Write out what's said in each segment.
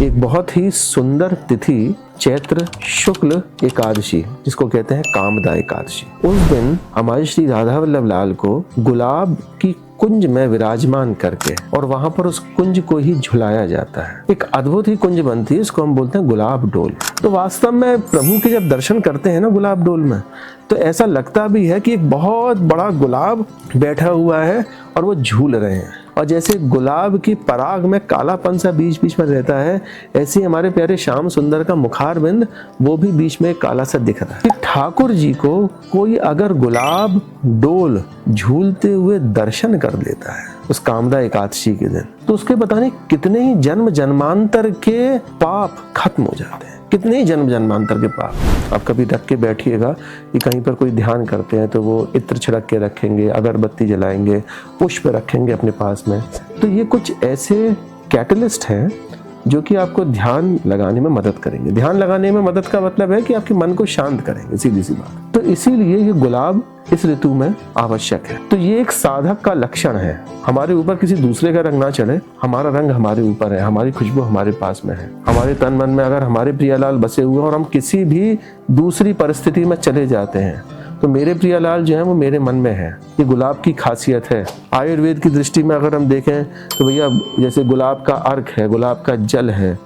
एक बहुत ही सुंदर तिथि चैत्र शुक्ल एकादशी, जिसको कहते हैं कामदा एकादशी। उस दिन हमारे श्री राधा वल्लभ लाल को गुलाब की कुंज में विराजमान करके और वहां पर उस कुंज को ही झुलाया जाता है। एक अद्भुत ही कुंज बनती है, इसको हम बोलते हैं गुलाब डोल। तो वास्तव में प्रभु के जब दर्शन करते हैं ना गुलाब डोल में, तो ऐसा लगता भी है कि एक बहुत बड़ा गुलाब बैठा हुआ है और वो झूल रहे हैं। और जैसे गुलाब की पराग में कालापन सा बीच बीच में रहता है, ऐसे हमारे प्यारे श्याम सुंदर का मुखार बिंद वो भी बीच में काला सा दिख रहा है। ठाकुर जी को कोई अगर गुलाब डोल झूलते हुए दर्शन कर लेता है उस कामदा एकादशी के दिन, तो उसके पता नहीं कितने ही जन्म जन्मांतर के पाप खत्म हो जाते हैं। कितने ही जन्म जन्मांतर के पाप। आप कभी रख के बैठिएगा कि कहीं पर कोई ध्यान करते हैं तो वो इत्र छिड़क के रखेंगे, अगरबत्ती जलाएंगे, पुष्प रखेंगे अपने पास में। तो ये कुछ ऐसे कैटलिस्ट हैं जो कि आपको ध्यान लगाने में मदद करेंगे। ध्यान लगाने में मदद का मतलब है कि आपके मन को शांत करेंगे, सीधी सी बात। तो इसीलिए ये गुलाब इस ऋतु में आवश्यक है। तो ये एक साधक का लक्षण है। हमारे ऊपर किसी दूसरे का रंग ना चढ़े, हमारा रंग हमारे ऊपर है, हमारी खुशबू हमारे पास में है। हमारे तन मन में अगर हमारे प्रियालाल बसे हुए हैं और हम किसी भी दूसरी परिस्थिति में चले जाते हैं, तो मेरे प्रियालाल जो है वो मेरे मन में है। ये गुलाब की खासियत है। आयुर्वेद की दृष्टि में अगर हम देखें तो भैया जैसे गुलाब का अर्क है, गुलाब का जल है,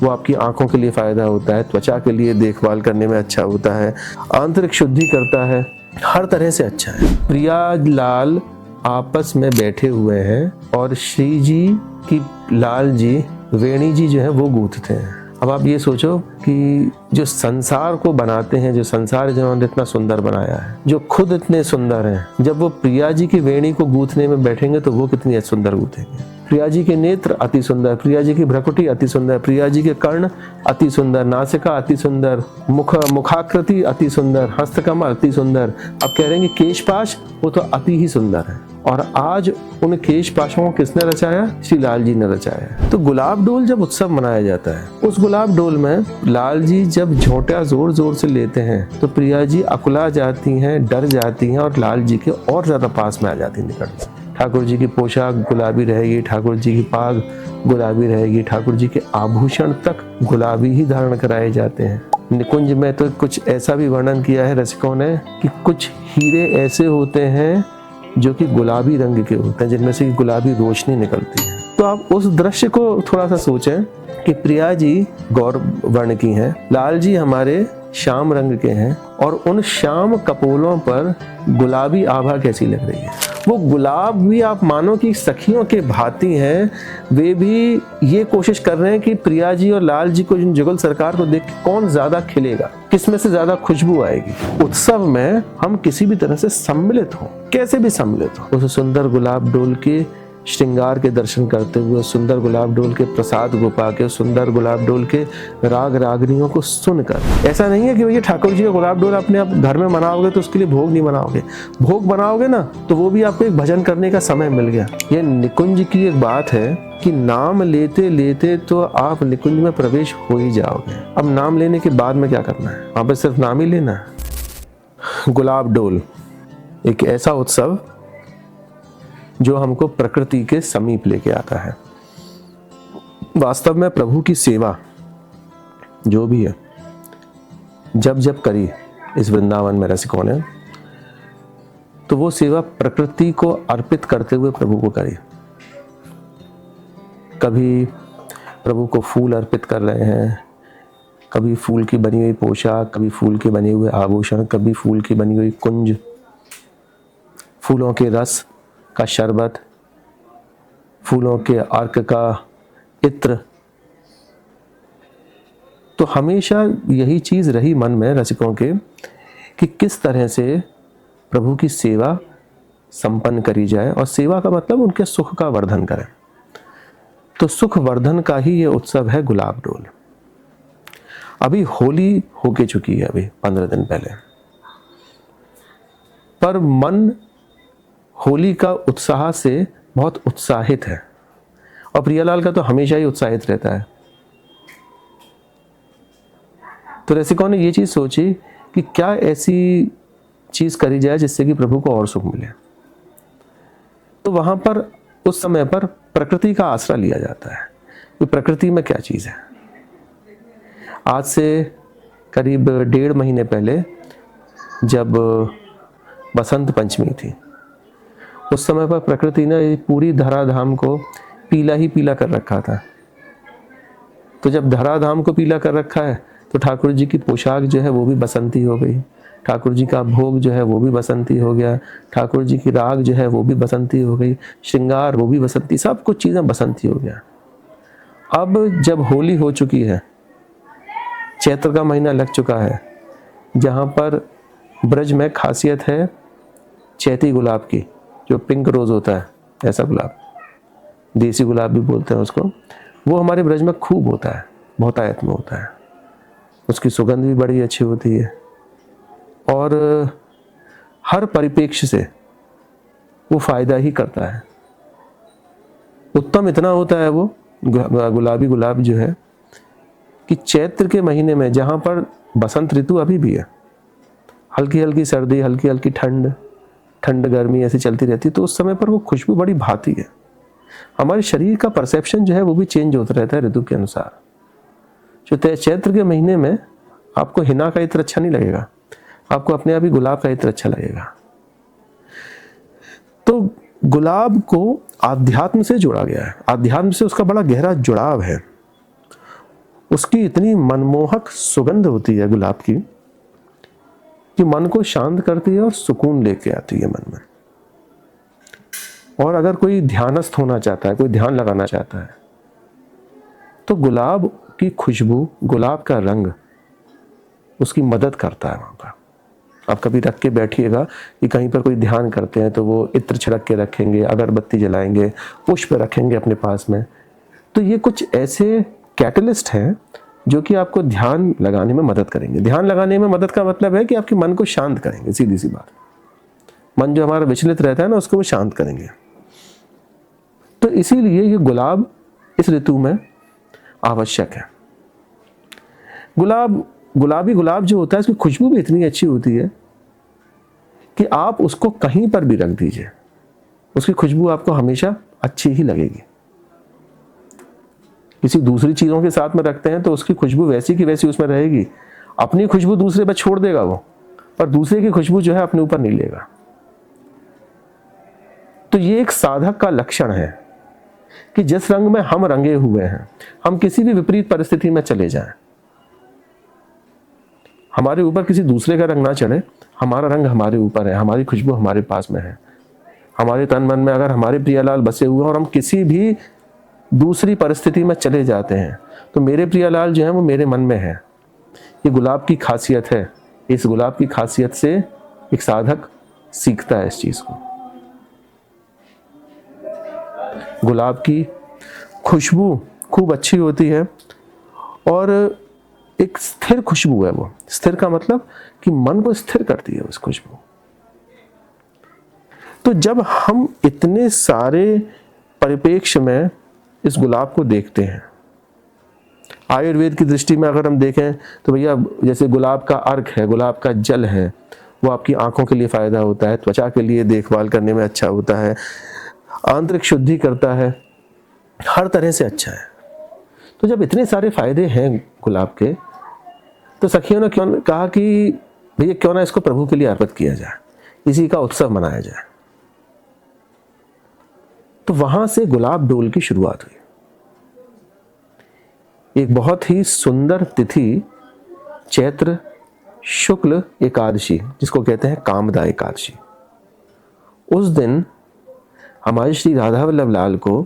वो आपकी आंखों के लिए फायदा होता है, त्वचा के लिए देखभाल करने में अच्छा होता है, आंतरिक शुद्धि करता है, हर तरह से अच्छा है। प्रियालाल आपस में बैठे हुए हैं और श्री जी की लाल जी वेणी जी जो है वो गूंथते हैं। अब आप ये सोचो कि जो संसार को बनाते हैं, जो संसार जिन्होंने इतना सुंदर बनाया है, जो खुद इतने सुंदर हैं, जब वो प्रिया जी की वेणी को गूंथने में बैठेंगे तो वो कितनी सुंदर गूंथेंगे। प्रिया जी के नेत्र अति सुंदर, प्रिया जी की भ्रकुटी अति सुंदर, प्रिया जी के कर्ण अति सुंदर, नासिका अति सुंदर, मुखाकृति अति सुंदर, हस्तकमल अति सुंदर। अब कह रहे हैं कि केशपाश वो तो अति ही सुंदर है। और आज उन केश पाशों को किसने रचाया? श्री लाल जी ने रचाया। तो गुलाब डोल जब उत्सव मनाया जाता है, उस गुलाब डोल में लाल जी जब झोंटा जोर जोर से लेते हैं तो प्रिया जी अकुला जाती हैं, डर जाती हैं और लाल जी के और ज्यादा पास में आ जाती निकट। ठाकुर जी की पोशाक गुलाबी रहेगी, ठाकुर जी की पाग गुलाबी रहेगी, ठाकुर जी के आभूषण तक गुलाबी ही धारण कराए जाते हैं। निकुंज में तो कुछ ऐसा भी वर्णन किया है रसिकों ने कि कुछ हीरे ऐसे होते हैं जो कि गुलाबी रंग के होते हैं, जिनमें से गुलाबी रोशनी निकलती है। तो आप उस दृश्य को थोड़ा सा सोचें कि प्रिया जी गौर वर्ण की हैं, लाल जी हमारे श्याम रंग के हैं और उन श्याम कपोलों पर गुलाबी आभा कैसी लग रही है। वो गुलाब भी आप मानो कि सखियों के भांति हैं। वे भी ये कोशिश कर रहे हैं कि प्रिया जी और लाल जी को, जुगल सरकार को देख के कौन ज्यादा खिलेगा, किसमें से ज्यादा खुशबू आएगी। उत्सव में हम किसी भी तरह से सम्मिलित हों, कैसे भी सम्मिलित हो, उस सुंदर गुलाब डोल के श्रृंगार के दर्शन करते हुए, सुंदर गुलाब डोल के प्रसाद गोपा के, सुंदर गुलाब डोल के राग रागनियों को सुनकर। ऐसा नहीं है कि भैया ठाकुर जी का गुलाब डोल अपने आप घर में मनाओगे तो उसके लिए भोग नहीं बनाओगे। भोग बनाओगे ना तो वो भी आपको एक भजन करने का समय मिल गया। ये निकुंज की एक बात है कि नाम लेते लेते तो आप निकुंज में प्रवेश हो ही जाओगे। अब नाम लेने के बाद में क्या करना है? वहां पर सिर्फ नाम ही लेना है। गुलाब डोल एक ऐसा उत्सव जो हमको प्रकृति के समीप लेके आता है। वास्तव में प्रभु की सेवा जो भी है, जब जब करी इस वृंदावन में रसिकों ने, तो वो सेवा प्रकृति को अर्पित करते हुए प्रभु को करी। कभी प्रभु को फूल अर्पित कर रहे हैं, कभी फूल की बनी हुई पोशाक, कभी फूल के बने हुए आभूषण, कभी फूल की बनी हुई कुंज, फूलों के रस का शरबत, फूलों के अर्क का इत्र। तो हमेशा यही चीज रही मन में रसिकों के कि किस तरह से प्रभु की सेवा संपन्न करी जाए, और सेवा का मतलब उनके सुख का वर्धन करें। तो सुख वर्धन का ही ये उत्सव है गुलाब डोल। अभी होली होके चुकी है, अभी 15 दिन पहले, पर मन होली का उत्साह से बहुत उत्साहित है और प्रियालाल का तो हमेशा ही उत्साहित रहता है। तो रसिकों ने ये चीज सोची कि क्या ऐसी चीज करी जाए जिससे कि प्रभु को और सुख मिले। तो वहां पर उस समय पर प्रकृति का आसरा लिया जाता है कि प्रकृति में क्या चीज है। आज से करीब 1.5 महीने पहले जब बसंत पंचमी थी, उस समय पर प्रकृति ने पूरी धराधाम को पीला ही पीला कर रखा था। तो जब धराधाम को पीला कर रखा है तो ठाकुर जी की पोशाक जो है वो भी बसंती हो गई, ठाकुर जी का भोग जो है वो भी बसंती हो गया, ठाकुर जी की राग जो है वो भी बसंती हो गई, श्रृंगार वो भी बसंती, सब कुछ चीज़ें बसंती हो गया। अब जब होली हो चुकी है, चैत्र का महीना लग चुका है, जहाँ पर ब्रज में खासियत है चैती गुलाब की, जो पिंक रोज़ होता है, ऐसा गुलाब, देसी गुलाब भी बोलते हैं उसको, वो हमारे ब्रज में खूब होता है, बहुतायत में होता है। उसकी सुगंध भी बड़ी अच्छी होती है और हर परिप्रेक्ष्य से वो फ़ायदा ही करता है। उत्तम इतना होता है वो गुलाबी गुलाब जो है कि चैत्र के महीने में, जहाँ पर बसंत ऋतु अभी भी है, हल्की हल्की सर्दी, हल्की हल्की ठंड गर्मी ऐसी चलती रहती है, तो उस समय पर वो खुशबू बड़ी भाती है। हमारे शरीर का परसेप्शन जो है वो भी चेंज होता रहता है ऋतु के अनुसार। जो चैत्र के महीने में आपको हिना का इत्र अच्छा नहीं लगेगा, आपको अपने आप ही गुलाब का इत्र अच्छा लगेगा। तो गुलाब को आध्यात्म से जोड़ा गया है, आध्यात्म से उसका बड़ा गहरा जुड़ाव है। उसकी इतनी मनमोहक सुगंध होती है गुलाब की कि मन को शांत करती है और सुकून लेके आती है मन में। और अगर कोई ध्यानस्थ होना चाहता है, कोई ध्यान लगाना चाहता है, तो गुलाब की खुशबू, गुलाब का रंग उसकी मदद करता है वहाँ पर। आप कभी रख के बैठिएगा कि कहीं पर कोई ध्यान करते हैं तो वो इत्र छिड़क के रखेंगे, अगरबत्ती जलाएंगे, पुष्प रखेंगे अपने पास में। तो ये कुछ ऐसे कैटलिस्ट हैं जो कि आपको ध्यान लगाने में मदद करेंगे। ध्यान लगाने में मदद का मतलब है कि आपके मन को शांत करेंगे, सीधी सी बात। मन जो हमारा विचलित रहता है ना, उसको वो शांत करेंगे। तो इसीलिए ये गुलाब इस ऋतु में आवश्यक है। गुलाबी गुलाब जो होता है, उसकी खुशबू भी इतनी अच्छी होती है कि आप उसको कहीं पर भी रख दीजिए, उसकी खुशबू आपको हमेशा अच्छी ही लगेगी। किसी दूसरी चीज़ों के साथ में रखते हैं तो उसकी खुशबू वैसी की वैसी उसमें रहेगी, अपनी खुशबू दूसरे पर छोड़ देगा वो, पर दूसरे की खुशबू जो है अपने ऊपर नहीं लेगा। तो ये एक साधक का लक्षण है कि जिस रंग में हम रंगे हुए हैं, हम किसी भी विपरीत परिस्थिति में चले जाएं, हमारे ऊपर किसी दूसरे का रंग ना चढ़े, हमारा रंग हमारे ऊपर है, हमारी खुशबू हमारे पास में है। हमारे तन मन में अगर हमारे प्रियलाल बसे हुए हैं और हम किसी भी दूसरी परिस्थिति में चले जाते हैं तो मेरे प्रियलाल जो है वो मेरे मन में है। ये गुलाब की खासियत है। इस गुलाब की खासियत से एक साधक सीखता है इस चीज को। गुलाब की खुशबू खूब अच्छी होती है और एक स्थिर खुशबू है वो। स्थिर का मतलब कि मन को स्थिर करती है उस खुशबू। तो जब हम इतने सारे परिप्रेक्ष्य में इस गुलाब को देखते हैं, आयुर्वेद की दृष्टि में अगर हम देखें तो भैया जैसे गुलाब का अर्क है, गुलाब का जल है, वो आपकी आंखों के लिए फायदा होता है, त्वचा के लिए देखभाल करने में अच्छा होता है, आंतरिक शुद्धि करता है, हर तरह से अच्छा है। तो जब इतने सारे फायदे हैं गुलाब के, तो सखियों ने क्यों कहा कि भैया क्यों ना इसको प्रभु के लिए अर्पित किया जाए, इसी का उत्सव मनाया जाए। तो वहां से गुलाब डोल की शुरुआत हुई। एक बहुत ही सुंदर तिथि चैत्र शुक्ल एकादशी, जिसको कहते हैं कामदा एकादशी, उस दिन हमारे श्री राधा वल्लभ लाल को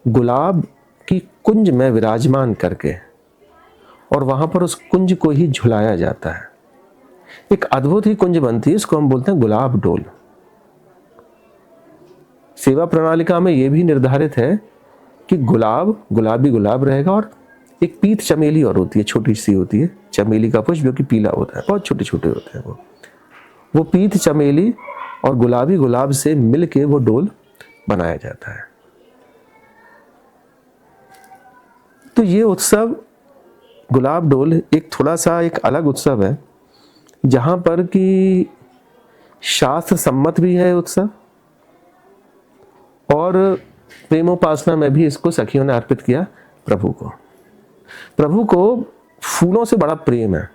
गुलाब की कुंज में विराजमान करके और वहां पर उस कुंज को ही झुलाया जाता है। एक अद्भुत ही कुंज बनती है, इसको हम बोलते हैं गुलाब डोल। सेवा प्रणालिका में यह भी निर्धारित है कि गुलाबी गुलाब रहेगा और एक पीत चमेली और होती है, छोटी सी होती है चमेली का पुष्प जो कि पीला होता है, बहुत छोटे छोटे होते हैं वो पीत चमेली और गुलाबी गुलाब से मिलके वो डोल बनाया जाता है। तो ये उत्सव गुलाब डोल एक थोड़ा सा एक अलग उत्सव है, जहां पर कि शास्त्र सम्मत भी है उत्सव और प्रेमोपासना में भी इसको सखियों ने अर्पित किया प्रभु को। फूलों से बड़ा प्रेम है।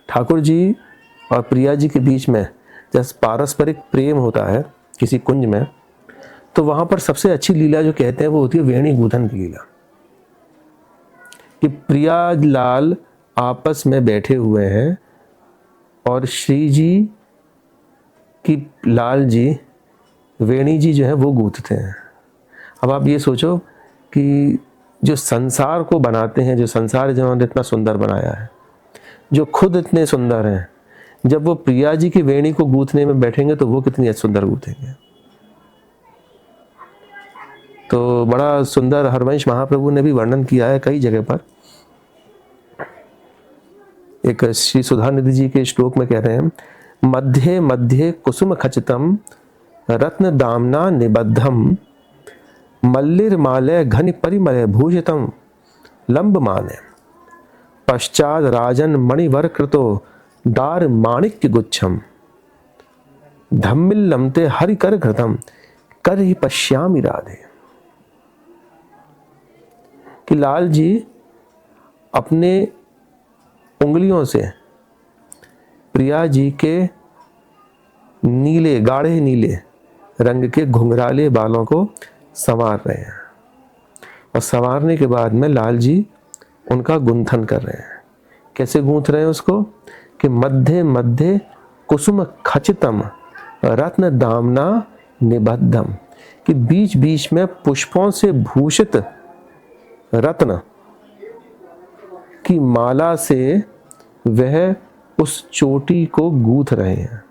ठाकुर जी और प्रिया जी के बीच में जब पारस्परिक प्रेम होता है किसी कुंज में, तो वहां पर सबसे अच्छी लीला जो कहते हैं वो होती है वेणी गूंथन की लीला। कि प्रिया लाल आपस में बैठे हुए हैं और श्री जी की लाल जी वेणी जी जो है वो गूंथते हैं। अब आप ये सोचो कि जो संसार को बनाते हैं, जो संसार जिन्होंने इतना सुंदर बनाया है, जो खुद इतने सुंदर हैं, जब वो प्रिया जी की वेणी को गूंथने में बैठेंगे तो वो कितनी सुंदर गूंथेंगे। तो बड़ा सुंदर हरवंश महाप्रभु ने भी वर्णन किया है कई जगह पर। एक श्री सुधा निधि जी के श्लोक में कह रहे हैं, मध्य मध्य कुसुम खचितम रत्न दामना निबद्धम मल्लिर मालय घन परिमलय भूषितम लंब माने पश्चात राजन मणिवर कृतो दार माणिक्य गुच्छम धम्मिल लमते हरि कर घृतम कर ही पश्यामि राधे। कि लाल जी अपने उंगलियों से प्रिया जी के नीले गाढ़े नीले रंग के घुंघराले बालों को संवार रहे हैं, और संवारने के बाद में लाल जी उनका गुंथन कर रहे हैं। कैसे गूंथ रहे हैं उसको? कि मध्य मध्य कुसुम खचितम रत्न दामना निबद्धम, कि बीच बीच में पुष्पों से भूषित रत्न की माला से वह उस चोटी को गूंथ रहे हैं।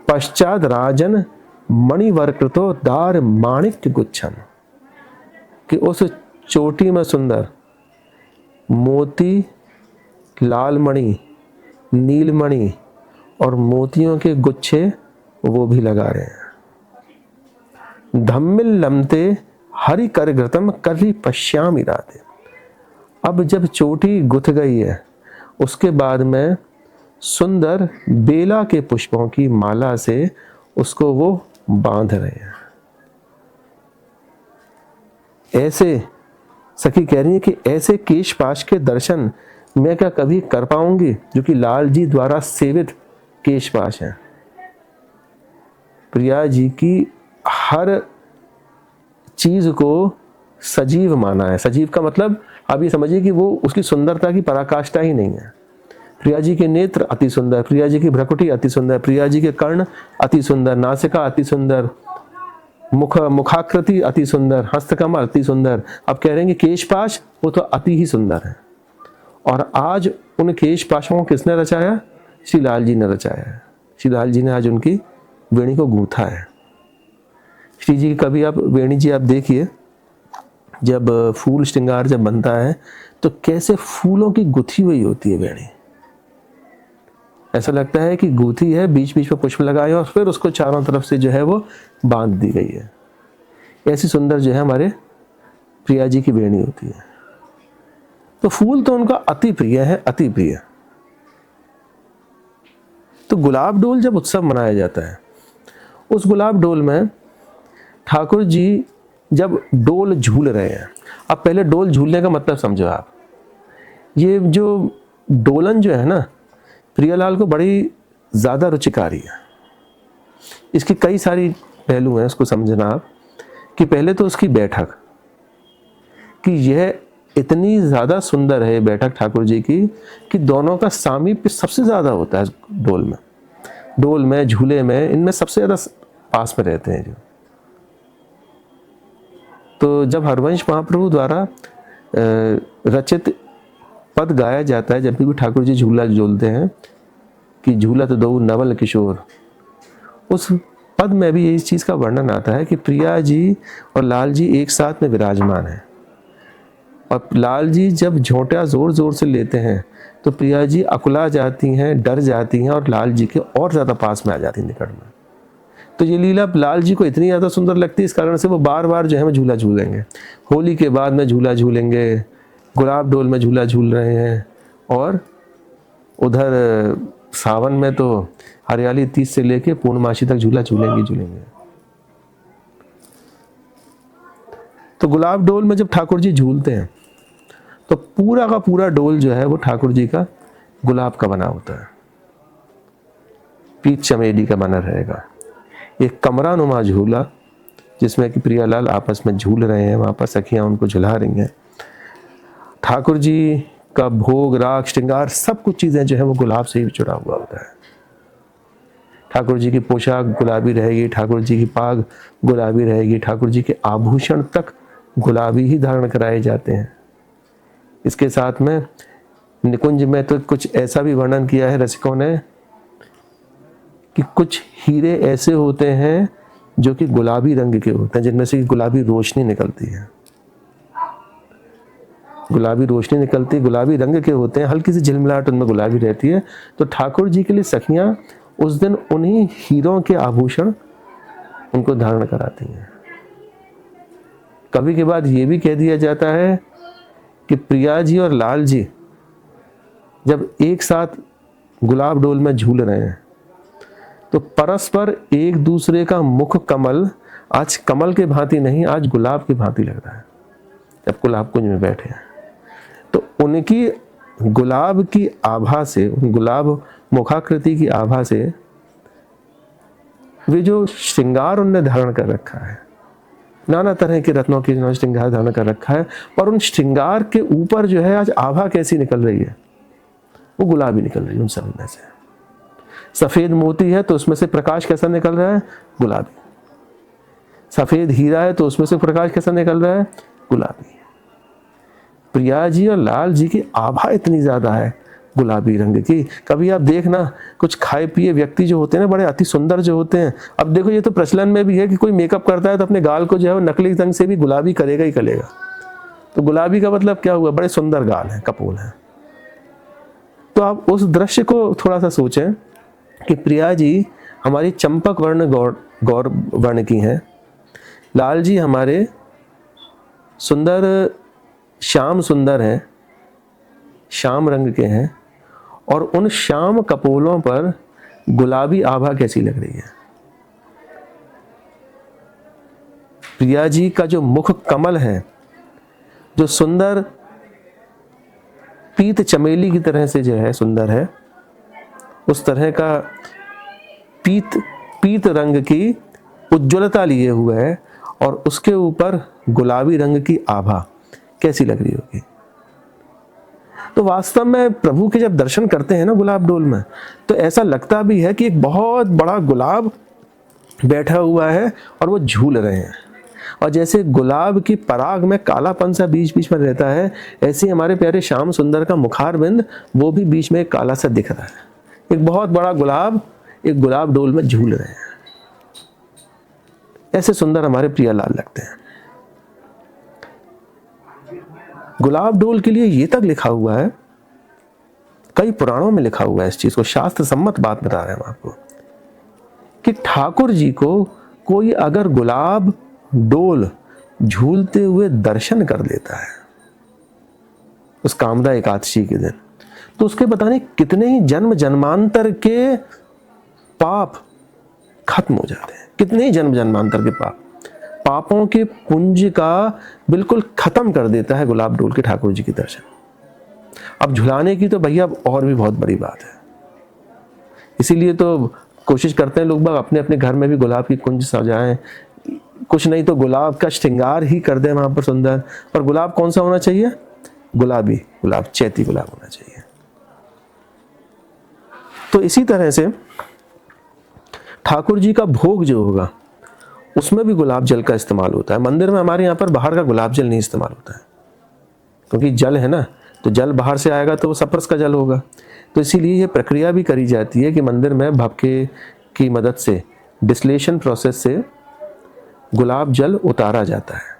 पश्चात राजन मणिवर्कृतो दार माणिक्य गुच्छम, कि उस चोटी में सुंदर मोती, लाल मणि, नीलमणि और मोतियों के गुच्छे वो भी लगा रहे हैं। धम्मिल लमते हरि कर घृतम करी पश्यामि राधे। अब जब चोटी गुथ गई है, उसके बाद में सुंदर बेला के पुष्पों की माला से उसको वो बांध रहे हैं। ऐसे सखी कह रही है कि ऐसे केश पाश के दर्शन मैं क्या कभी कर पाऊंगी, जो कि लाल जी द्वारा सेवित केश पाश है। प्रिया जी की हर चीज को सजीव माना है। सजीव का मतलब आप ये समझिए कि वो उसकी सुंदरता की पराकाष्ठा ही नहीं है। प्रिया जी के नेत्र अति सुंदर, प्रिया जी की भ्रकुटी अति सुंदर, प्रिया जी के कर्ण अति सुंदर, नासिका अति सुंदर, मुखाकृति अति सुंदर, हस्तकमल अति सुंदर। अब कह रहे हैं कि केशपाश वो तो अति ही सुंदर है। और आज उन केशपाशों को किसने रचाया? श्री लाल जी ने रचाया है। श्री लाल जी ने आज उनकी वेणी को गूंथा है। श्री जी कभी आप वेणी जी आप देखिए, जब फूल श्रृंगार जब बनता है तो कैसे फूलों की गुथी हुई होती है वेणी। ऐसा लगता है कि गूथी है, बीच बीच में पुष्प लगाए और फिर उसको चारों तरफ से जो है वो बांध दी गई है। ऐसी सुंदर जो है हमारे प्रिया जी की वेणी होती है। तो फूल तो उनका अति प्रिय है, अति प्रिय। तो गुलाब डोल जब उत्सव मनाया जाता है, उस गुलाब डोल में ठाकुर जी जब डोल झूल रहे हैं। अब पहले डोल झूलने का मतलब समझो आप। ये जो डोलन जो है ना, प्रियालाल को बड़ी ज़्यादा रुचिकारी है। इसकी कई सारी पहलू हैं, उसको समझना आप। कि पहले तो उसकी बैठक, कि यह इतनी ज़्यादा सुंदर है बैठक ठाकुर जी की, कि दोनों का सामीप्य सबसे ज़्यादा होता है डोल में झूले में, इनमें सबसे ज़्यादा पास में रहते हैं जो। तो जब हरवंश महाप्रभु द्वारा रचित पद गाया जाता है, जब भी ठाकुर जी झूला झूलते हैं कि झूलत दो नवल किशोर, उस पद में भी इस चीज़ का वर्णन आता है कि प्रिया जी और लाल जी एक साथ में विराजमान हैं। और लाल जी जब झोंटा जोर जोर से लेते हैं तो प्रिया जी अकुला जाती हैं, डर जाती हैं और लाल जी के और ज़्यादा पास में आ जाती हैं, निकट में। तो ये लीला लाल जी को इतनी ज़्यादा सुंदर लगती है, इस कारण से वो बार बार जो है झूला झूलेंगे। होली के बाद में झूला झूलेंगे, गुलाब डोल में झूला झूल रहे हैं, और उधर सावन में तो हरियाली तीज से लेके पूर्णमासी तक झूला झूलेंगे। तो गुलाब डोल में जब ठाकुर जी झूलते हैं तो पूरा का पूरा डोल जो है वो ठाकुर जी का गुलाब का बना होता है, पीत चमेली का बना रहेगा। एक कमरा नुमा झूला जिसमें कि प्रियालाल आपस में झूल रहे हैं, वहाँ पर सखियाँ उनको झुला रही हैं। ठाकुर जी का भोग राग श्रृंगार सब कुछ चीज़ें जो है वो गुलाब से ही जुड़ा हुआ होता है। ठाकुर जी की पोशाक गुलाबी रहेगी, ठाकुर जी की पाग गुलाबी रहेगी, ठाकुर जी के आभूषण तक गुलाबी ही धारण कराए जाते हैं। इसके साथ में निकुंज में तो कुछ ऐसा भी वर्णन किया है रसिकों ने कि कुछ हीरे ऐसे होते हैं जो कि गुलाबी रंग के होते हैं, जिनमें से गुलाबी रोशनी निकलती है, गुलाबी रोशनी निकलती है, गुलाबी रंग के होते हैं, हल्की सी झिलमिलाहट उनमें गुलाबी रहती है। तो ठाकुर जी के लिए सखियां उस दिन उन्हीं हीरों के आभूषण उनको धारण कराती हैं। कभी के बाद ये भी कह दिया जाता है कि प्रिया जी और लाल जी जब एक साथ गुलाब डोल में झूल रहे हैं तो परस्पर एक दूसरे का मुख कमल आज कमल के भांति नहीं, आज गुलाब की भांति लग रहा है। जब गुलाब कुंज में बैठे हैं तो उनकी गुलाब की आभा से, गुलाब मुखाकृति की आभा से वे जो श्रृंगार उनने धारण कर रखा है, नाना तरह के रत्नों की श्रृंगार धारण कर रखा है, और उन श्रृंगार के ऊपर जो है आज आभा कैसी निकल रही है, वो गुलाबी निकल रही है उन सब में से। सफेद मोती है तो उसमें से प्रकाश कैसा निकल रहा है, गुलाबी। सफेद हीरा है तो उसमें से प्रकाश कैसा निकल रहा है, गुलाबी। प्रिया जी और लाल जी की आभा इतनी ज्यादा है गुलाबी रंग की। कभी आप देखना कुछ खाए पिए व्यक्ति जो होते हैं ना, बड़े अति सुंदर जो होते हैं, अब देखो ये तो प्रचलन में भी है कि कोई मेकअप करता है तो अपने गाल को जो है वो नकली रंग से भी गुलाबी करेगा ही करेगा। तो गुलाबी का मतलब क्या हुआ, बड़े सुंदर गाल है, कपोल है। तो आप उस दृश्य को थोड़ा सा सोचें कि प्रिया जी हमारी चंपक वर्ण गौर वर्ण की हैं, लाल जी हमारे सुंदर श्याम सुंदर हैं, श्याम रंग के हैं, और उन श्याम कपोलों पर गुलाबी आभा कैसी लग रही है। प्रिया जी का जो मुख कमल है, जो सुंदर पीत चमेली की तरह से जो है सुंदर है, उस तरह का पीत रंग की उज्ज्वलता लिए हुए है, और उसके ऊपर गुलाबी रंग की आभा कैसी लग रही होगी। तो वास्तव में प्रभु के जब दर्शन करते हैं ना गुलाब डोल में, तो ऐसा लगता भी है कि एक बहुत बड़ा गुलाब बैठा हुआ है और वो झूल रहे हैं। और जैसे गुलाब की पराग में कालापन सा बीच बीच में रहता है, ऐसे हमारे प्यारे श्याम सुंदर का मुखारबिंद वो भी बीच में एक काला सा दिख रहा है। एक बहुत बड़ा गुलाब एक गुलाब डोल में झूल रहे हैं। ऐसे सुंदर हमारे प्रियालाल लगते हैं। गुलाब डोल के लिए ये तक लिखा हुआ है, कई पुराणों में लिखा हुआ है इस चीज को, शास्त्र सम्मत बात बता रहे हैं हम आपको, कि ठाकुर जी को कोई अगर गुलाब डोल झूलते हुए दर्शन कर लेता है उस कामदा एकादशी के दिन, तो उसके पता नहीं कितने ही जन्म जन्मांतर के पाप खत्म हो जाते हैं। कितने ही जन्म जन्मांतर के पापों के पुंज का बिल्कुल खत्म कर देता है गुलाब डोल के ठाकुर जी की दर्शन। अब झुलाने की तो भैया और भी बहुत बड़ी बात है, इसीलिए तो कोशिश करते हैं लोग बाग अपने अपने घर में भी गुलाब की कुंज सजाएं, कुछ नहीं तो गुलाब का श्रृंगार ही कर दें वहां पर सुंदर। और गुलाब कौन सा होना चाहिए, गुलाबी गुलाब, चैती गुलाब होना चाहिए। तो इसी तरह से ठाकुर जी का भोग जो होगा उसमें भी गुलाब जल का इस्तेमाल होता है। मंदिर में हमारे यहाँ पर बाहर का गुलाब जल नहीं इस्तेमाल होता है, क्योंकि जल है ना, तो जल बाहर से आएगा तो वो सप्रस का जल होगा। तो इसीलिए ये प्रक्रिया भी करी जाती है कि मंदिर में भपके की मदद से, डिस्टिलेशन प्रोसेस से गुलाब जल उतारा जाता है।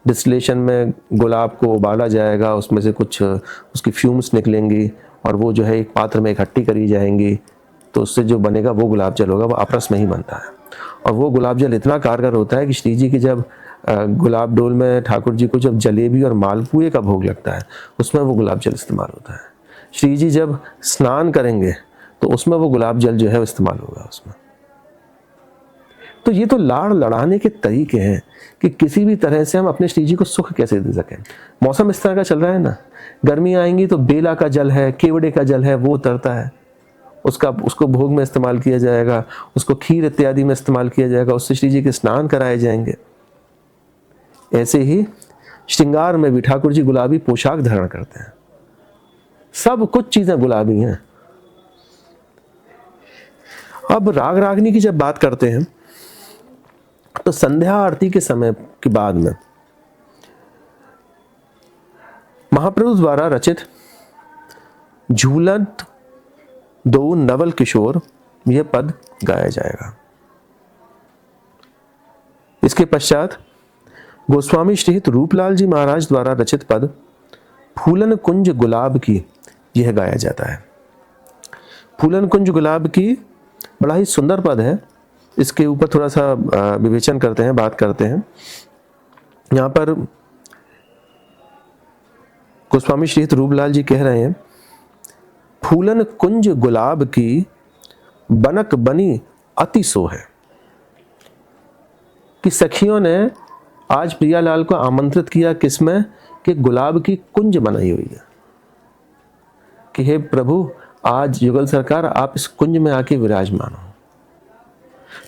डिस्टिलेशन में गुलाब को उबाला जाएगा, उसमें से कुछ उसकी फ्यूम्स निकलेंगी और वो जो है एक पात्र में इकट्ठी करी जाएंगी, तो उससे जो बनेगा वो गुलाब जल होगा, वो आपस में ही बनता है। और वो गुलाब जल इतना कारगर होता है कि श्री जी की जब गुलाब डोल में ठाकुर जी को जब जलेबी और मालपुए का भोग लगता है उसमें वो गुलाब जल इस्तेमाल होता है। श्री जी जब स्नान करेंगे तो उसमें वो गुलाब जल जो है इस्तेमाल होगा उसमें। तो ये तो लाड़ लड़ाने के तरीके हैं कि किसी भी तरह से हम अपने श्री जी को सुख कैसे दे सकें। मौसम इस तरह का चल रहा है ना, गर्मी आएंगी तो बेला का जल है, केवड़े का जल है, वो उतरता है, उसको भोग में इस्तेमाल किया जाएगा, उसको खीर इत्यादि में इस्तेमाल किया जाएगा, उससे श्री जी के स्नान कराए जाएंगे। ऐसे ही श्रृंगार में भी ठाकुर जी गुलाबी पोशाक धारण करते हैं, सब कुछ चीजें गुलाबी हैं। अब राग रागनी की जब बात करते हैं तो संध्या आरती के समय के बाद में महाप्रभु द्वारा रचित झूलत दो नवल किशोर यह पद गाया जाएगा। इसके पश्चात गोस्वामी श्रीहित रूपलाल जी महाराज द्वारा रचित पद फूलन कुंज गुलाब की यह गाया जाता है। फूलन कुंज गुलाब की बड़ा ही सुंदर पद है, इसके ऊपर थोड़ा सा विवेचन करते हैं, बात करते हैं। यहाँ पर गोस्वामी श्रीहित रूपलाल जी कह रहे हैं, फूलन कुंज गुलाब की बनक बनी अति सो है, कि सखियों ने आज प्रियालाल को आमंत्रित किया किसमें, कि गुलाब की कुंज बनाई हुई है, कि हे प्रभु आज युगल सरकार आप इस कुंज में आके विराजमान हो।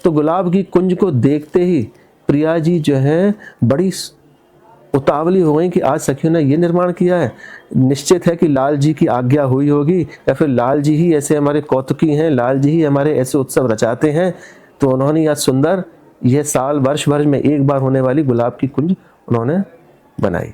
तो गुलाब की कुंज को देखते ही प्रिया जी जो है बड़ी उतावली हो गई कि आज सखियों ने ये निर्माण किया है, निश्चित है कि लाल जी की आज्ञा हुई होगी, या फिर लाल जी ही ऐसे हमारे कौतुकी हैं, लाल जी ही हमारे ऐसे उत्सव रचाते हैं। तो उन्होंने यह सुंदर, यह साल वर्ष भर में एक बार होने वाली गुलाब की कुंज उन्होंने बनाई।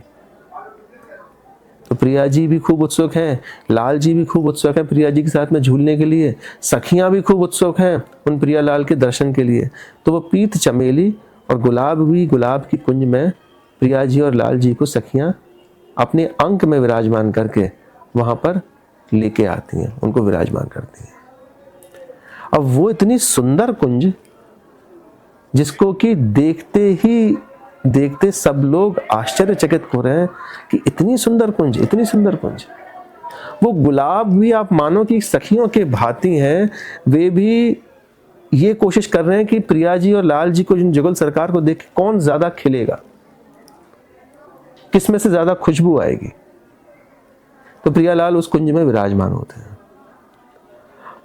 तो प्रिया जी भी खूब उत्सुक हैं, लाल जी भी खूब उत्सुक हैं प्रिया जी के साथ में झूलने के लिए, सखियां भी खूब उत्सुक हैं उन प्रिया लाल के दर्शन के लिए। तो वो पीत चमेली और गुलाब भी गुलाब की कुंज में प्रिया जी और लाल जी को सखियां अपने अंक में विराजमान करके वहां पर लेके आती हैं, उनको विराजमान करती हैं। अब वो इतनी सुंदर कुंज जिसको कि देखते सब लोग आश्चर्यचकित हो रहे हैं कि इतनी सुंदर कुंज, इतनी सुंदर कुंज। वो गुलाब भी आप मानो कि सखियों के भांति हैं, वे भी ये कोशिश कर रहे हैं कि प्रिया जी और लाल जी को, जुगल सरकार को देख के कौन ज्यादा खिलेगा, किसमें से ज्यादा खुशबू आएगी। तो प्रियालाल उस कुंज में विराजमान होते हैं।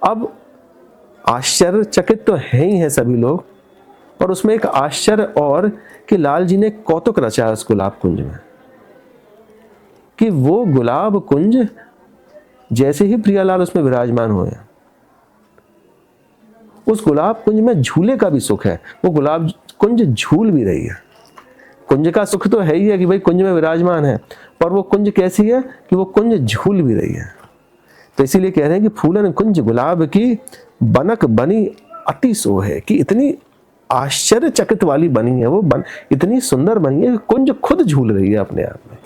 अब आश्चर्यचकित तो है ही हैं सभी लोग, और उसमें एक आश्चर्य और कि लाल जी ने कौतुक रचा उस गुलाब कुंज में, कि वो गुलाब कुंज जैसे ही प्रियालाल उसमें विराजमान हुए, उस गुलाब कुंज में झूले का भी सुख है। वो गुलाब कुंज झूल भी रही है। कुंज का सुख तो है ही है कि भाई कुंज में विराजमान है, पर वो कुंज कैसी है कि वो कुंज झूल भी रही है। तो इसीलिए कह रहे हैं कि फूलन कुंज गुलाब की बनक बनी अति सो है, कि इतनी आश्चर्यचकित वाली बनी है वो, इतनी सुंदर बनी है, कुंज खुद झूल रही है अपने आप में।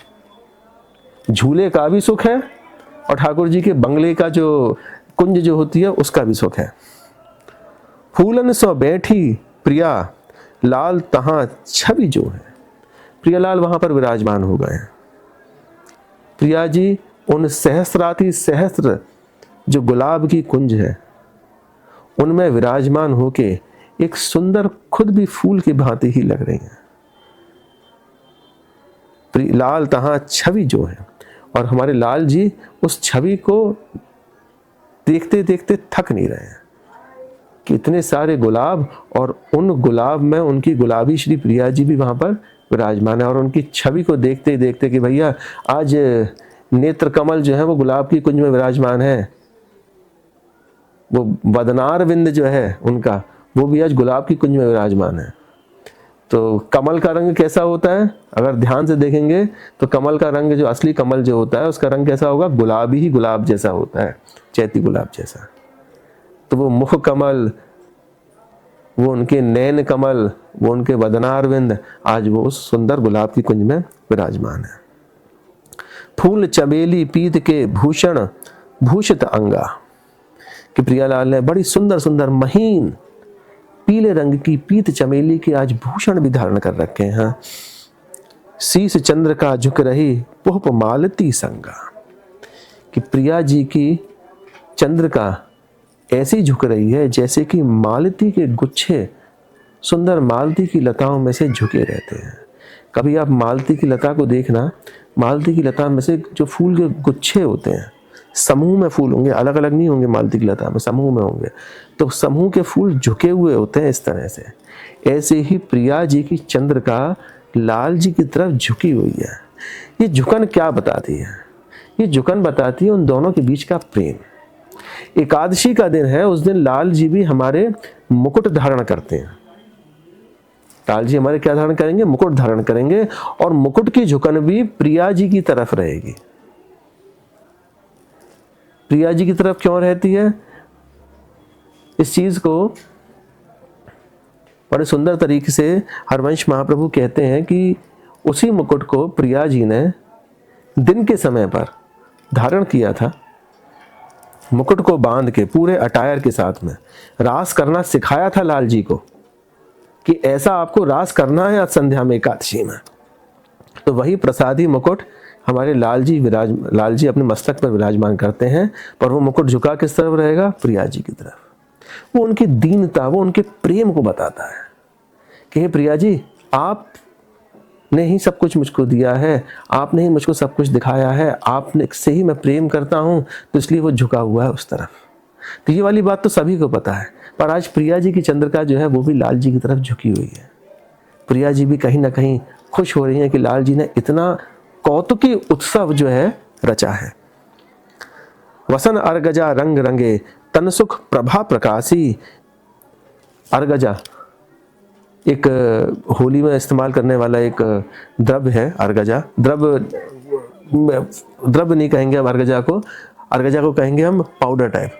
झूले का भी सुख है और ठाकुर जी के बंगले का जो कुंज जो होती है उसका भी सुख है। फूलन सो बैठी प्रिया लाल तहां छवि जो है, प्रियालाल वहां पर विराजमान हो गए हैं। प्रिया जी उन सहस्राति सहस्त्र जो गुलाब की कुंज है उनमें विराजमान होके एक सुंदर, खुद भी फूल की भांति ही लग रही हैं। लाल तहां छवि जो है, और हमारे लाल जी उस छवि को देखते देखते थक नहीं रहे हैं कि इतने सारे गुलाब, और उन गुलाब में उनकी गुलाबी श्री प्रिया जी भी वहां पर विराजमान है। और उनकी छवि को देखते देखते कि भैया आज नेत्र कमल जो है वो गुलाब की कुंज में विराजमान है, वो वदनार विंद जो है उनका वो भी आज गुलाब की कुंज में विराजमान है। तो कमल का रंग कैसा होता है, अगर ध्यान से देखेंगे तो कमल का रंग, जो असली कमल जो होता है उसका रंग कैसा होगा, गुलाबी ही गुलाब जैसा होता है, चैती गुलाब जैसा। तो वो मुख कमल, वो उनके नैन कमल, वो उनके वदनार विंद आज वो उस सुंदर गुलाब की कुंज में विराजमान है। फूल चमेली पीत के भूषण भूषित अंगा, कि प्रियालाल ने बड़ी सुंदर सुंदर महीन पीले रंग की पीत चमेली के आज भूषण भी धारण कर रखे हैं। शीश चंद्र का झुक रही पुष्प मालती संगा, कि प्रिया जी की चंद्र का ऐसी झुक रही है जैसे कि मालती के गुच्छे सुंदर मालती की लताओं में से झुके रहते हैं। कभी आप मालती की लता को देखना, मालती की लता में से जो फूल के गुच्छे होते हैं, समूह में फूल होंगे, अलग अलग नहीं होंगे, मालती की लता में समूह में होंगे, तो समूह के फूल झुके हुए होते हैं इस तरह से। ऐसे ही प्रिया जी की चंद्रिका लाल जी की तरफ झुकी हुई है। ये झुकन क्या बताती है? ये झुकन बताती है उन दोनों के बीच का प्रेम। एकादशी का दिन है, उस दिन लाल जी भी हमारे मुकुट धारण करते हैं। लाल जी हमारे क्या धारण करेंगे? मुकुट धारण करेंगे, और मुकुट की झुकन भी प्रिया जी की तरफ रहेगी। प्रिया जी की तरफ क्यों रहती है? इस चीज को बड़े सुंदर तरीके से हरवंश महाप्रभु कहते हैं कि उसी मुकुट को प्रिया जी ने दिन के समय पर धारण किया था। मुकुट को बांध के पूरे अटायर के साथ में रास करना सिखाया था लाल जी को कि ऐसा आपको रास करना है आज संध्या में एकादशी में। तो वही प्रसादी मुकुट हमारे लाल जी अपने मस्तक पर विराजमान करते हैं, पर वो मुकुट झुका किस तरफ रहेगा? प्रिया जी की तरफ। वो उनकी दीनता, वो उनके प्रेम को बताता है कि हे प्रिया जी, आपने ही सब कुछ मुझको दिया है, आपने ही मुझको सब कुछ दिखाया है, आपने से ही मैं प्रेम करता हूँ, तो इसलिए वो झुका हुआ है उस तरफ। तो ये वाली बात तो सभी को पता है, पर आज प्रिया जी की चंद्रिका जो है वो भी लाल जी की तरफ झुकी हुई है। प्रिया जी भी कहीं ना कहीं खुश हो रही हैं कि लाल जी ने इतना कौतुकी उत्सव जो है रचा है। वसन अर्गजा रंग रंगे तन सुख प्रभा प्रकाशी। अर्गजा एक होली में इस्तेमाल करने वाला एक द्रव्य है। अर्गजा द्रव्य नहीं कहेंगे हम अर्गजा को कहेंगे हम पाउडर टाइप,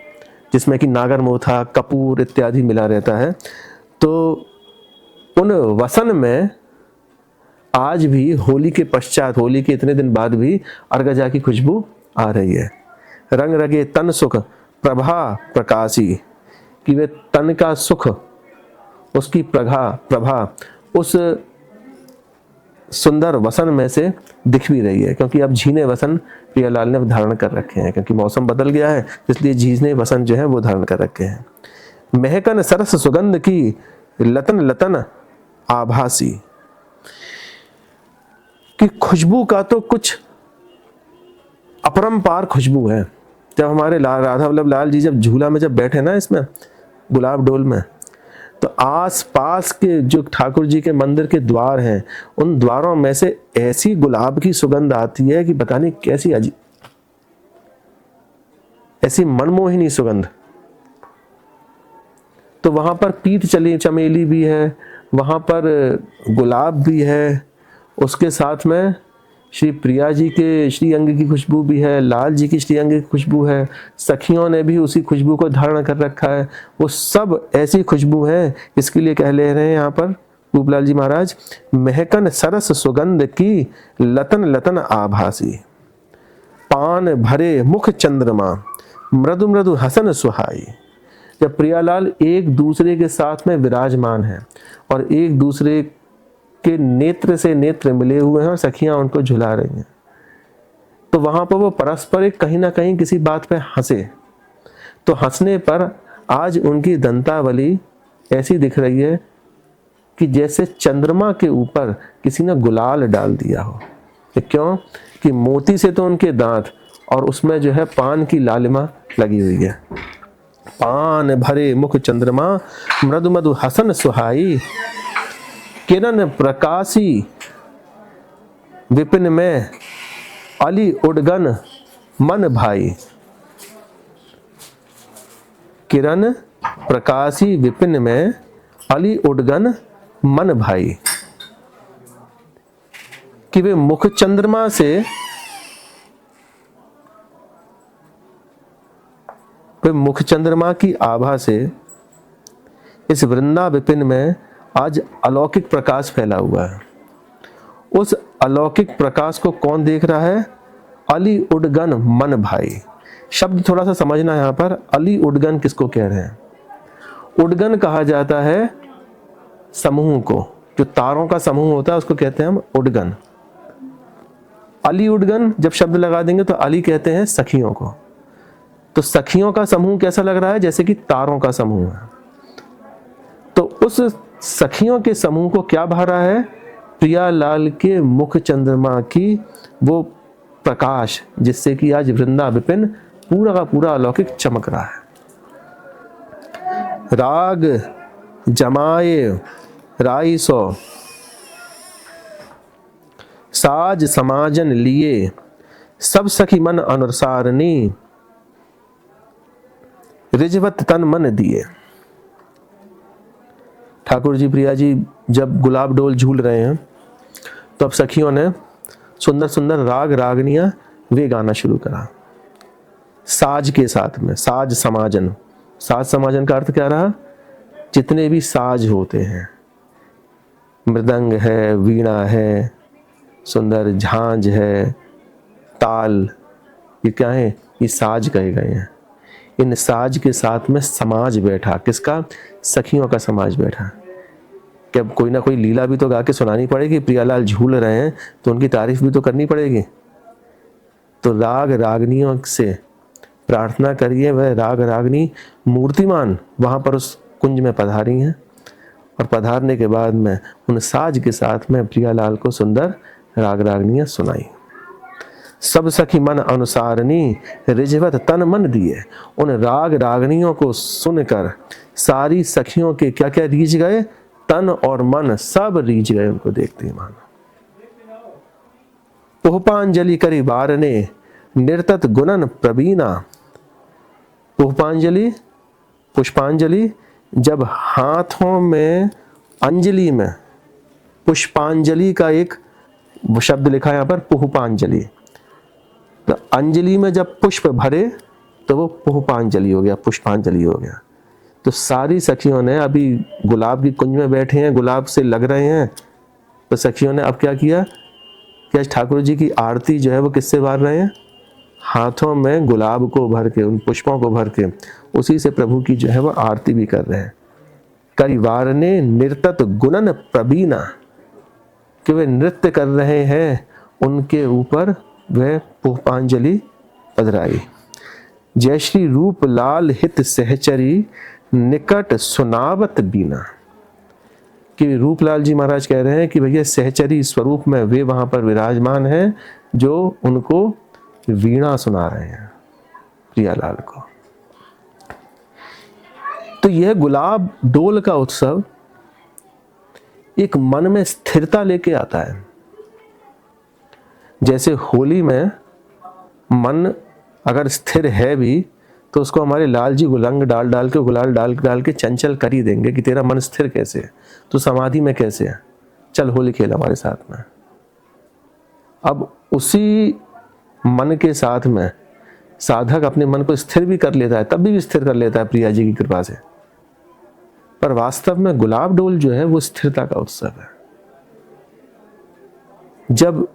जिसमें कि नागर मोथा, कपूर इत्यादि मिला रहता है। तो उन वसन में आज भी होली के पश्चात, होली के इतने दिन बाद भी अर्गजा की खुशबू आ रही है। रंग रगे तन सुख प्रभा प्रकाशी, कि वे तन का सुख, उसकी प्रभा उस सुंदर वसन में से दिख भी रही है, क्योंकि अब झीने वसन प्रियालाल ने धारण कर रखे हैं, क्योंकि मौसम बदल गया है, इसलिए झीने वसन जो है वो धारण कर रखे हैं। महकन सरस सुगंध की लतन लतन आभासी, कि खुशबू का तो कुछ अपरंपार खुशबू है। जब हमारे राधा वल्लभ लाल जी जब झूला में जब बैठे ना, इसमें गुलाब डोल में, तो आस पास के जो ठाकुर जी के मंदिर के द्वार हैं, उन द्वारों में से ऐसी गुलाब की सुगंध आती है कि पता नहीं कैसी अजीब, ऐसी मनमोहिनी सुगंध। तो वहां पर पीत चली चमेली भी है, वहां पर गुलाब भी है, उसके साथ में श्री प्रिया जी के श्रीअंग की खुशबू भी है, लाल जी की श्रीअंग की खुशबू है, सखियों ने भी उसी खुशबू को धारण कर रखा है। वो सब ऐसी खुशबू है, इसके लिए कह ले रहे हैं यहाँ पर रूपलाल जी महाराज, महकन सरस सुगंध की लतन लतन आभासी। पान भरे मुख चंद्रमा मृदु मृदु हसन सुहाई। जब प्रियालाल एक दूसरे के साथ में विराजमान है और एक दूसरे के नेत्र से नेत्र मिले हुए हैं और सखियां उनको झुला रही हैं, तो वहां पर वो परस्पर कहीं ना कहीं किसी बात पे हंसे। तो हंसने पर आज उनकी दंतावली ऐसी दिख रही है कि जैसे चंद्रमा के ऊपर किसी ने गुलाल डाल दिया हो। क्यों? कि मोती से तो उनके दांत, और उसमें जो है पान की लालिमा लगी हुई है। पान भरे मुख चंद्रमा मृदु मधु हसन सुहाई, किरण प्रकाशी विपिन में अली उडगन मन भाई। किरण प्रकाशी विपिन में अली उडगन मन भाई, कि वे मुख चंद्रमा से, वे मुख चंद्रमा की आभा से इस वृंदा विपिन में आज अलौकिक प्रकाश फैला हुआ है। उस अलौकिक प्रकाश को कौन देख रहा है? अली उडगन मन भाई। शब्द थोड़ा सा समझना यहाँ पर, अली उडगन किसको कह रहे हैं? उडगन कहा जाता है समूह को, जो तारों का समूह होता है उसको कहते हैं हम उडगन। अली उडगन जब शब्द लगा देंगे तो अली कहते हैं सखियों को। तो सखियों का समूह कैसा लग रहा है? जैसे कि तारों का समूह है। तो उस सखियों के समूह को क्या भा रहा है? प्रियालाल के मुख चंद्रमा की वो प्रकाश, जिससे कि आज वृंदा विपिन पूरा का पूरा अलौकिक चमक रहा है। राग जमाए राई सो, साज समाजन लिए, सब सखी मन अनुसारनी, रिजवत तन मन दिए। ठाकुर जी प्रिया जी जब गुलाब डोल झूल रहे हैं तो अब सखियों ने सुंदर सुंदर राग रागनियां वे गाना शुरू करा, साज के साथ में। साज समाजन, साज समाजन का अर्थ क्या रहा? जितने भी साज होते हैं, मृदंग है, वीणा है, सुंदर झांझ है, ताल, ये क्या है? ये साज कहे गए हैं। इन साज के साथ में समाज बैठा। किसका? सखियों का समाज बैठा। कि अब कोई ना कोई लीला भी तो गा के सुनानी पड़ेगी। प्रियालाल झूल रहे हैं तो उनकी तारीफ भी तो करनी पड़ेगी। तो राग रागनियों से प्रार्थना करिए, वह राग रागनी मूर्तिमान वहाँ पर उस कुंज में पधारी हैं, और पधारने के बाद में उन साज के साथ में प्रियालाल को सुंदर राग रागनियाँ सुनाई। सब सखी मन अनुसारनी, रिजवत तन मन दिए। उन राग रागनियों को सुनकर सारी सखियों के क्या क्या रीझ गए? तन और मन सब रीझ गए उनको देखते ही। मानो पुष्पांजलि करी बारने, निर्तत गुणन प्रवीणा। पुष्पांजलि, पुष्पांजलि, जब हाथों में अंजलि में, पुष्पांजलि का एक शब्द लिखा है यहाँ पर, पुष्पांजलि। तो अंजलि में जब पुष्प भरे तो वो पुष्पांजलि हो गया, पुष्पांजलि हो गया। तो सारी सखियों ने, अभी गुलाब की कुंज में बैठे हैं, गुलाब से लग रहे हैं, तो सखियों ने अब क्या किया कि आज ठाकुर जी की आरती जो है वो किससे बार रहे हैं? हाथों में गुलाब को भर के, उन पुष्पों को भर के, उसी से प्रभु की जो है वो आरती भी कर रहे हैं। करिवार ने निर्तत गुणन प्रवीणा, कि वे नृत्य कर रहे हैं, उनके ऊपर वह पुष्पांजलि पधराई। जय श्री रूप लाल हित सहचरी, निकट सुनावत बीना। कि रूपलाल जी महाराज कह रहे हैं कि भैया सहचरी स्वरूप में वे वहां पर विराजमान हैं, जो उनको वीणा सुना रहे हैं प्रियालाल को। तो यह गुलाब डोल का उत्सव एक मन में स्थिरता लेके आता है। जैसे होली में मन अगर स्थिर है भी तो उसको हमारे लाल जी गुलंग डाल डाल के, गुलाल डाल के चंचल कर ही देंगे कि तेरा मन स्थिर कैसे है, तो समाधि में कैसे है, चल होली खेल हमारे साथ में। अब उसी मन के साथ में साधक अपने मन को स्थिर भी कर लेता है, तब भी स्थिर कर लेता है प्रिया जी की कृपा से। पर वास्तव में गुलाब डोल जो है वो स्थिरता का उत्सव है। जब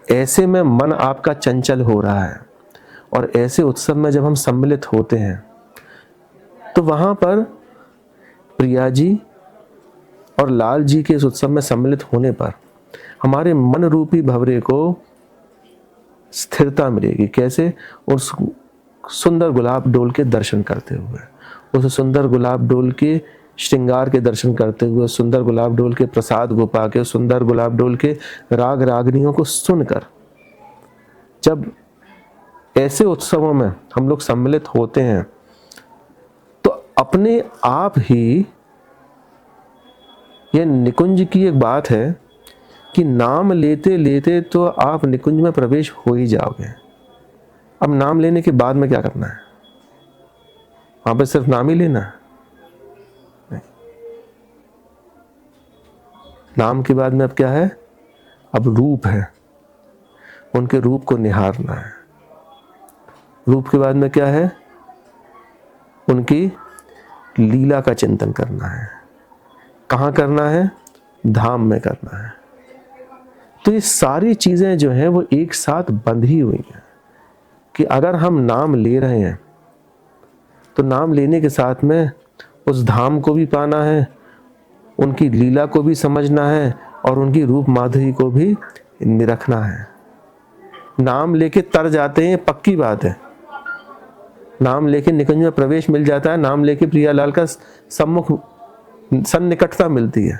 ऐसे में मन आपका चंचल हो रहा है और ऐसे उत्सव में जब हम सम्मिलित होते हैं, तो वहां पर प्रिया जी और लाल जी के इस उत्सव में सम्मिलित होने पर हमारे मन रूपी भंवरे को स्थिरता मिलेगी। कैसे? उस सुंदर गुलाब डोल के दर्शन करते हुए, उस सुंदर गुलाब डोल के श्रृंगार के दर्शन करते हुए, सुंदर गुलाब डोल के प्रसाद को पाके, सुंदर गुलाब डोल के राग रागनियों को सुनकर। जब ऐसे उत्सवों में हम लोग सम्मिलित होते हैं तो अपने आप ही यह निकुंज की एक बात है कि नाम लेते लेते तो आप निकुंज में प्रवेश हो ही जाओगे। अब नाम लेने के बाद में क्या करना है? वहां पर सिर्फ नाम ही लेना है? नहीं। नाम के बाद में अब क्या है? अब रूप है, उनके रूप को निहारना है। रूप के बाद में क्या है? उनकी लीला का चिंतन करना है। कहाँ करना है? धाम में करना है। तो ये सारी चीजें जो हैं वो एक साथ बंधी हुई हैं कि अगर हम नाम ले रहे हैं तो नाम लेने के साथ में उस धाम को भी पाना है, उनकी लीला को भी समझना है और उनकी रूप माधुरी को भी निरखना है। नाम लेके तर जाते हैं, पक्की बात है। नाम लेके निकुंज में प्रवेश मिल जाता है, नाम लेके प्रियालाल का सम्मुख सन्निकटता मिलती है।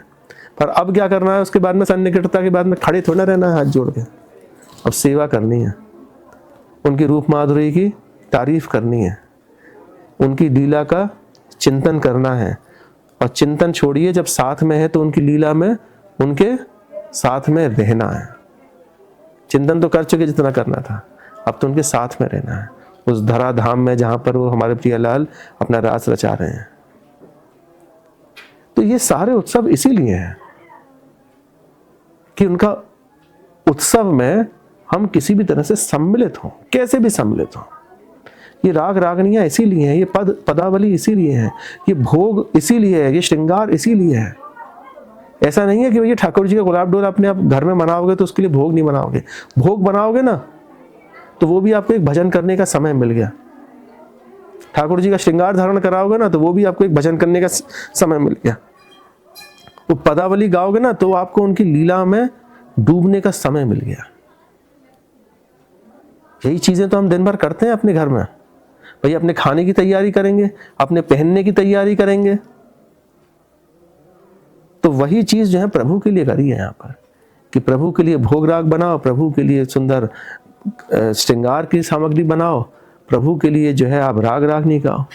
पर अब क्या करना है, उसके बाद में सन्निकटता के बाद में खड़े थोड़ा रहना है हाथ जोड़ के, अब सेवा करनी है, उनकी रूप माधुरी की तारीफ करनी है, उनकी लीला का चिंतन करना है। और चिंतन छोड़िए, जब साथ में है तो उनकी लीला में उनके साथ में रहना है। चिंतन तो कर चुके जितना करना था, अब तो उनके साथ में रहना है, उस धरा धाम में जहां पर वो हमारे प्रियलाल अपना रास रचा रहे हैं। तो ये सारे उत्सव इसीलिए हैं कि उनका उत्सव में हम किसी भी तरह से सम्मिलित हों, कैसे भी सम्मिलित हों। ये राग रागनियां इसीलिए हैं, ये पद पदावली इसीलिए है, ये भोग इसीलिए है, ये श्रृंगार इसीलिए है। ऐसा नहीं है कि भैया ठाकुर जी का गुलाब डोल अपने आप घर में मनाओगे तो उसके लिए भोग नहीं बनाओगे। भोग बनाओगे ना तो वो भी आपको एक भजन करने का समय मिल गया। ठाकुर जी का श्रृंगार धारण कराओगे ना तो वो भी आपको एक भजन करने का समय मिल गया। वो पदावली गाओगे ना तो आपको उनकी लीला में डूबने का समय मिल गया। यही चीजें तो हम दिन भर करते हैं अपने घर में। भैया अपने खाने की तैयारी करेंगे, अपने पहनने की तैयारी करेंगे, तो वही चीज जो है प्रभु के लिए करी है यहाँ पर, कि प्रभु के लिए भोग राग बनाओ, प्रभु के लिए सुंदर श्रृंगार की सामग्री बनाओ, प्रभु के लिए जो है आप राग रागनी गाओ।